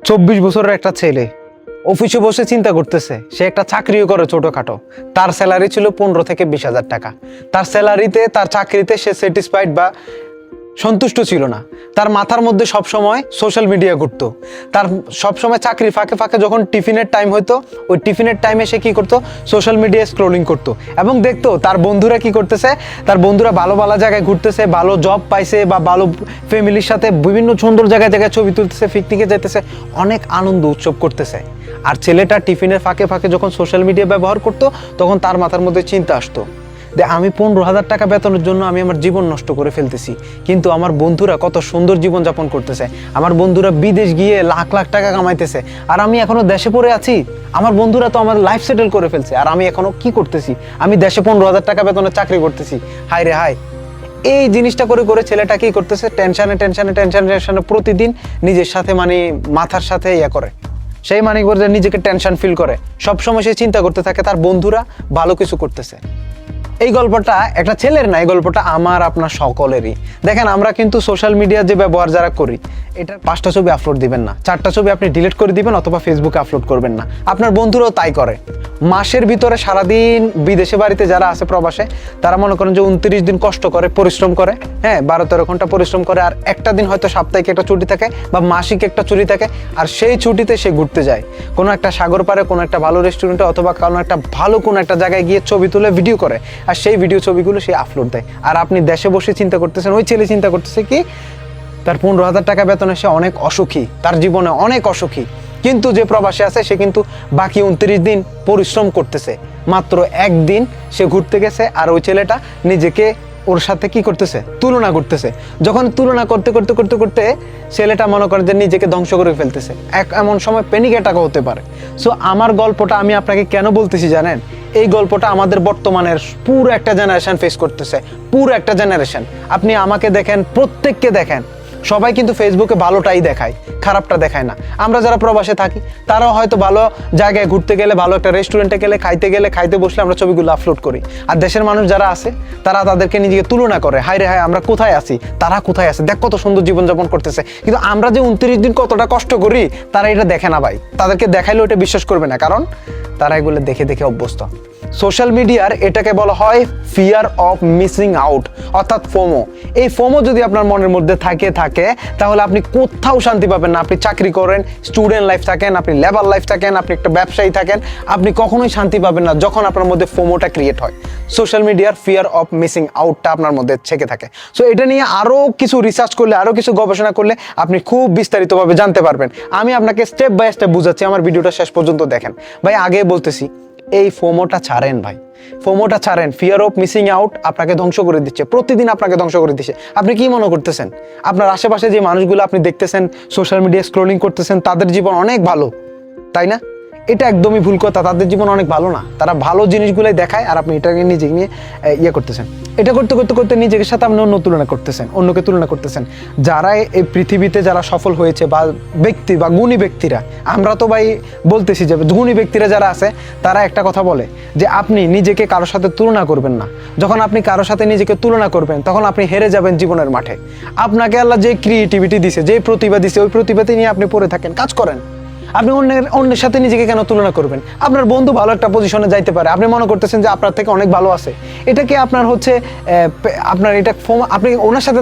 24 বছরের একটা ছেলে অফিসে বসে চিন্তা করতেছে, সে একটা চাকরিও করে ছোটখাটো। তার স্যালারি ছিল 15 থেকে 20,000 টাকা। তার স্যালারিতে, তার চাকরিতে সে স্যাটিসফাইড বা সন্তুষ্ট ছিল না। তার মাথার মধ্যে সবসময় সোশ্যাল মিডিয়া ঘুরতো। তার সবসময় চাকরির ফাঁকে ফাঁকে যখন টিফিনের টাইম হতো, ওই টিফিনের টাইমে সে কী করতো, সোশ্যাল মিডিয়ায় স্ক্রোলিং করতো এবং দেখতো তার বন্ধুরা কি করতেছে। তার বন্ধুরা ভালো ভালো জায়গায় ঘুরতেছে, ভালো জব পাইছে বা ভালো ফ্যামিলির সাথে বিভিন্ন সুন্দর জায়গায় জায়গায় ছবি তুলতেছে, পিকনিকে যেতেছে, অনেক আনন্দ উৎসব করতেছে। আর ছেলেটা টিফিনের ফাঁকে ফাঁকে যখন সোশ্যাল মিডিয়া ব্যবহার করতো, তখন তার মাথার মধ্যে চিন্তা আসতো যে আমি 15,000 টাকা বেতনের জন্য আমি আমার জীবন নষ্ট করে ফেলতেছি, কিন্তু আমার বন্ধুরা কত সুন্দর জীবন যাপন করতেছে, আমার বন্ধুরা বিদেশ গিয়ে লাখ লাখ টাকা কামাইতেছে, আর আমি এখনো দেশে পড়ে আছি। আমার বন্ধুরা তো আমার লাইফ সেটেল করে ফেলছে, আর আমি এখনো কি করতেছি, আমি দেশে 15,000 টাকা বেতনের চাকরি করতেছি। হায় রে হায়। এই জিনিসটা করে করে ছেলেটা কি করতেছে, টেনশনে প্রতিদিন নিজের সাথে মাথার সাথে করে, সেই করে নিজেকে টেনশন ফিল করে। সবসময় সে চিন্তা করতে থাকে তার বন্ধুরা ভালো কিছু করতেছে। এই গল্পটা একটা ছেলের না, এই গল্পটা আমার আপনার সকলেরই। দেখেন, আমরা কিন্তু সোশ্যাল মিডিয়া যে ব্যবহার যারা করি, এটা 5টা ছবি আপলোড দিবেন না, 4টা ছবি আপনি ডিলিট করে দিবেন অথবা ফেসবুকে আপলোড করবেন না। আপনার বন্ধুরাও তাই করে। মাসের ভিতরে সারাদিন বিদেশে বাড়িতে যারা আছে প্রবাসে, তারা মনে করেন যে 29 দিন কষ্ট করে, পরিশ্রম করে, হ্যাঁ 12-13 ঘন্টা পরিশ্রম করে, আর একটা দিন হয়তো সাপ্তাহিক একটা ছুটি থাকে বা মাসিক একটা ছুটি থাকে, আর সেই ছুটিতে সে ঘুরতে যায় কোনো একটা সাগর পাড়ে, কোনো একটা ভালো রেস্টুরেন্টে অথবা কোনো একটা ভালো কোনো একটা জায়গায় গিয়ে ছবি তুলে ভিডিও করে, আর সেই ভিডিও ছবিগুলো সে আপলোড দেয়। আর আপনি দেশে বসে চিন্তা করতেছেন, ওই ছেলে চিন্তা করতেছে কি তার 15,000 টাকা বেতনে সে অনেক অসুখী, তার জীবনে অনেক অসুখী। কিন্তু যে প্রবাসে আছে সে কিন্তু বাকি 29 দিন পরিশ্রম করতেছে, মাত্র একদিন সে ঘুরতে গেছে। আর ওই ছেলেটা নিজেকে ওর সাথে কি করতেছে, তুলনা করতেছে। যখন তুলনা করতে করতে করতে করতে ছেলেটা মনে করে যে নিজেকে ধ্বংস করে ফেলতেছে, এমন সময় প্যানিক অ্যাটাক হতে পারে। সো আমার গল্পটা আমি আপনাকে কেন বলতেছি জানেন, এই গল্পটা আমাদের বর্তমানের পুরো একটা জেনারেশন ফেস করতেছে, পুরো একটা জেনারেশন। আপনি আমাকে দেখেন, প্রত্যেককে দেখেন, সবাই কিন্তু ফেসবুকে ভালোটাই দেখায়, খারাপটা দেখায় না। আমরা যারা প্রবাসে থাকি তারাও হয়তো ভালো জায়গায় ঘুরতে গেলে, ভালো একটা রেস্টুরেন্টে গেলে, খাইতে বসলে আমরা ছবিগুলো আপলোড করি। আর দেশের মানুষ যারা আছে তারা তাদেরকে নিজেকে তুলনা করে, হায় রে হায় আমরা কোথায় আছি, তারা কোথায় আছে, দেখ কত সুন্দর জীবনযাপন করতেছে। কিন্তু আমরা যে 29 দিন কতটা কষ্ট করি তারা এটা দেখে না ভাই। তাদেরকে দেখাইলেও এটা বিশ্বাস করবে না, কারণ তারা এগুলো দেখে দেখে অভ্যস্ত। সোশ্যাল মিডিয়ার এটাকে বলা হয় ফিয়ার অফ মিসিং আউট, অর্থাৎ ফোমো। এই ফোমো যদি আপনার মনের মধ্যে থাকে তাহলে আপনি কোথাও শান্তি পাবেন না। আপনি চাকরি করেন, স্টুডেন্ট লাইফ থাকেন, আপনি লেবার লাইফ থাকেন, আপনি একটা ব্যবসায়ী থাকেন, আপনি কখনোই শান্তি পাবেন না যখন আপনার মধ্যে ফোমোটা ক্রিয়েট হয়। সোশ্যাল মিডিয়ার ফিয়ার অফ মিসিং আউটটা আপনার মধ্যে থেকে থাকে। সো এটা নিয়ে আরও কিছু রিসার্চ করলে, আরও কিছু গবেষণা করলে আপনি খুব বিস্তারিতভাবে জানতে পারবেন। আমি আপনাকে স্টেপ বাই স্টেপ বুঝাচ্ছি, আমার ভিডিওটা শেষ পর্যন্ত দেখেন। ভাই আগে বলতেছি, এই ফোমোটা ছাড়েন ভাই, ফোমোটা ছাড়েন। ফিয়ার অফ মিসিং আউট আপনাকে ধ্বংস করে দিচ্ছে, প্রতিদিন আপনাকে ধ্বংস করে দিচ্ছে। আপনি কি মনে করতেছেন আপনার আশেপাশে যে মানুষগুলো আপনি দেখতেছেন, সোশ্যাল মিডিয়া স্ক্রোলিং করতেছেন, তাদের জীবন অনেক ভালো, তাই না? এটা একদমই ভুল কথা। তাদের জীবন অনেক ভালো না, তারা ভালো জিনিসগুলোই দেখায়, আর আপনি এটাকে নিজেকে নিয়ে করতেছেন। এটা করতে করতে করতে নিজের সাথে আপনি অন্যকে তুলনা করতেছেন। যারা এই পৃথিবীতে যারা সফল হয়েছে বা ব্যক্তি বা গুণী ব্যক্তিরা, আমরা তো ভাই বলতেছি যে গুণী ব্যক্তিরা যারা আছে তারা একটা কথা বলে যে আপনি নিজেকে কারোর সাথে তুলনা করবেন না। যখন আপনি কারোর সাথে নিজেকে তুলনা করবেন তখন আপনি হেরে যাবেন জীবনের মাঠে। আপনাকে আল্লাহ যে ক্রিয়েটিভিটি দিছে, যে প্রতিভা দিছে, ওই প্রতিভাতে নিয়ে আপনি পড়ে থাকেন, কাজ করেন। আপনি অন্যের সাথে নিজেকে কেন তুলনা করবেন? আপনার বন্ধু ভালো একটা পজিশনে যাইতে পারে, আপনি মনে করতেছেন যে আপনার থেকে অনেক ভালো আছে, এটাকে আপনার হচ্ছে আপনার এটা আপনি ওনার সাথে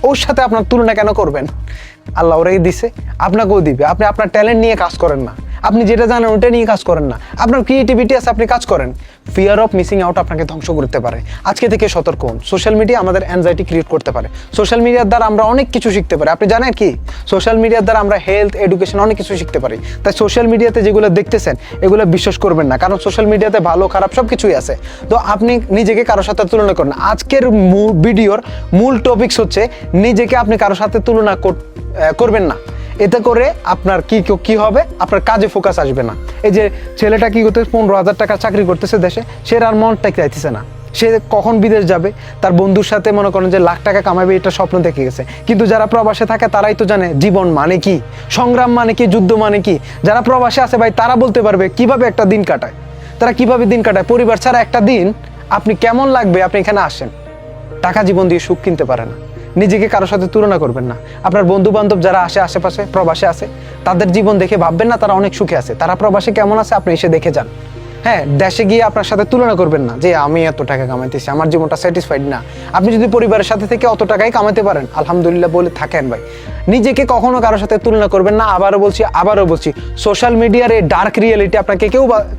ওর সাথে আপনার তুলনা কেন করবেন? আল্লাহ ওরাই দিছে, আপনাকেও দিবে। আপনি আপনার ট্যালেন্ট নিয়ে কাজ করেন না, আপনি যেটা জানেন ওটা নিয়ে কাজ করেন না, আপনার ক্রিয়েটিভিটি আছে, আপনি কাজ করেন। ফিয়ার অফ মিসিং আউট আপনাকে ধ্বংস করতে পারে। আজকে থেকে সতর্ক হন। সোশ্যাল মিডিয়া আমাদের অ্যাংজাইটি ক্রিয়েট করতে পারে। সোশ্যাল মিডিয়ার দ্বারা আমরা অনেক কিছু শিখতে পারি। আপনি জানেন কি, সোশ্যাল মিডিয়ার দ্বারা আমরা হেলথ, এডুকেশন অনেক কিছু শিখতে পারি। তাই সোশ্যাল মিডিয়াতে যেগুলো দেখতেছেন এগুলো বিশ্বাস করবেন না, কারণ সোশ্যাল মিডিয়াতে ভালো খারাপ সব কিছুই আছে। তো আপনি নিজেকে কারোর সাথে তুলনা করেন। আজকের ভিডিওর মূল টপিকস হচ্ছে নিজেকে আপনি কারোর সাথে তুলনা করবেন না। এতে করে আপনার কি হবে, আপনার কাজে ফোকাস আসবে না। এই যে ছেলেটা কি করতে 15,000 টাকা চাকরি করতেছে দেশে, সে আর মনটা চাইতেছে না। সে কখন বিদেশ যাবে, তার বন্ধুর সাথে মনে করেন যে লাখ টাকা কামাবে, এটা স্বপ্ন দেখে গেছে। কিন্তু যারা প্রবাসে থাকে তারাই তো জানে জীবন মানে কি, সংগ্রাম মানে কি, যুদ্ধ মানে কি। যারা প্রবাসে আছে ভাই তারা বলতে পারবে কিভাবে একটা দিন কাটায়, তারা কিভাবে দিন কাটায়। পরিবার ছাড়া একটা দিন আপনি কেমন লাগবে, আপনি এখানে আসেন। টাকা জীবন দিয়ে সুখ কিনতে পারে না। নিজেকে কারোর সাথে তুলনা করবেন না। আপনার বন্ধু বান্ধব যারা আশেপাশে প্রবাসে আছে, তাদের জীবন দেখে ভাববেন না তারা অনেক সুখে আছে। তারা প্রবাসে কেমন আছে আপনি এসে দেখে যান। হ্যাঁ, দেশে গিয়ে আপনার সাথে তুলনা করবেন না যে আমি এত টাকা কামাইতেছি, আমার জীবনটা স্যাটিসফাইড না। আপনি যদি পরিবারের সাথে থেকে অত টাকাই কামাতে পারেন, আলহামদুলিল্লাহ বলে থাকেন ভাই। নিজেকে কখনো কারোর সাথে তুলনা করবেন না। আবারও বলছি, সোশ্যাল মিডিয়ার এই ডার্ক রিয়েলিটি আপনাকে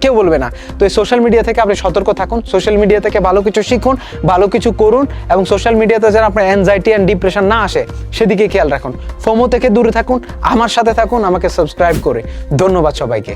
কেউ বলবে না। তো এই সোশ্যাল মিডিয়া থেকে আপনি সতর্ক থাকুন, সোশ্যাল মিডিয়া থেকে ভালো কিছু শিখুন, ভালো কিছু করুন, এবং সোশ্যাল মিডিয়াতে যেন আপনার অ্যাংজাইটি অ্যান্ড ডিপ্রেশন না আসে সেদিকে খেয়াল রাখুন। ফোমো থেকে দূরে থাকুন, আমার সাথে থাকুন, আমাকে সাবস্ক্রাইব করে। ধন্যবাদ সবাইকে।